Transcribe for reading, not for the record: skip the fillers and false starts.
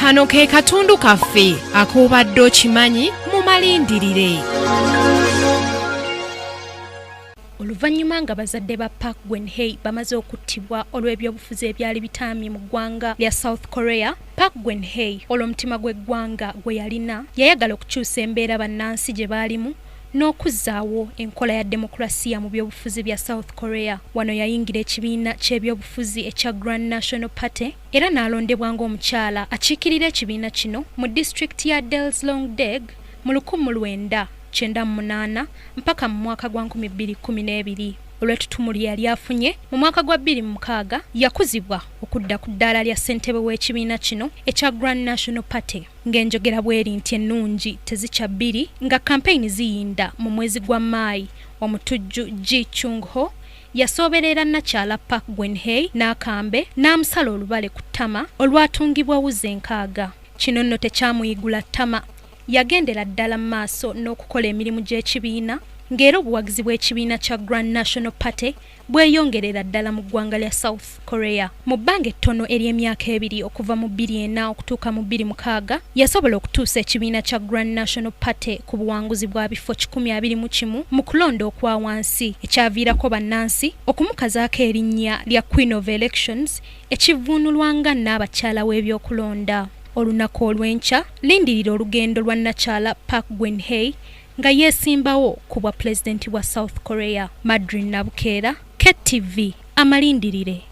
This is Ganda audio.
Kano ke katundu kaffe ak'obadde okimanyi mumalindirire. Oluvanyuma nga bazadde ba Park Guen bamaze okuttibwa olw'ebyobufuzi ebyali bitaamye mu ggwanga lya South Korea, Park Guen olw'omutima gw'eggwanga gwe yalina yayagala okukyusa embeera bannansi gye baalimu n'okuzzaawo enkola ya demokrasiya mu byobufuzi bya South Korea. Wano yayingira ekibiina ky'ebyobufuzi ekya Grand National Party era n'alondebwa ng'omukyala akiikirira ekibiina kino mu disitulikiti ya Delslongdeg mu 1998 mpaka mu mwaka gwa 2012. Olw'ettutumu lye yali afunye mu mwaka gwa 2006 yakuzibwa okudda ku ddaala lya ssentebe w'ekibiina kino ekya Grand National Party. Ng'enjogera bw'eri nti ennungi tezikya bbiri nga kampeyini ziyinda mu mwezi gwa Maayi, omutujju Ji Chung-ho yasoberera nnakyala Park Guen n'akambe n'amusala olubale ku ttama olwatungibwa wuzi 6. Kino nno tekyamuyigula ttama, yagendera ddala mu maaso n'okukola emirimu gy'ekibiina ng'era obuwagizi bw'ekibiina kya Grand National Party bweyongerera ddala mu ggwanga lya South Korea. Mu bbanga ettono ery'emyaka 2 okuva mu 2004 okutuuka mu 2006 yasobola okutuusa ekibiina kya Grand National Party ku buwanguzi bwa bifo 121 mu kulonda okwa wansi ekyaviirako bannansi okumukazaako erinnya lya Queen of Elections ekivvuunulwanga n'abakyala w'ebyokulonda. Olunaku olw'enkya lindirira olugendo lwa nnakyala Park Guen nga yeesimbawo ku bwa pulezidenti wa South Korea. Madrine Nabukeera, KTV, amalindirire.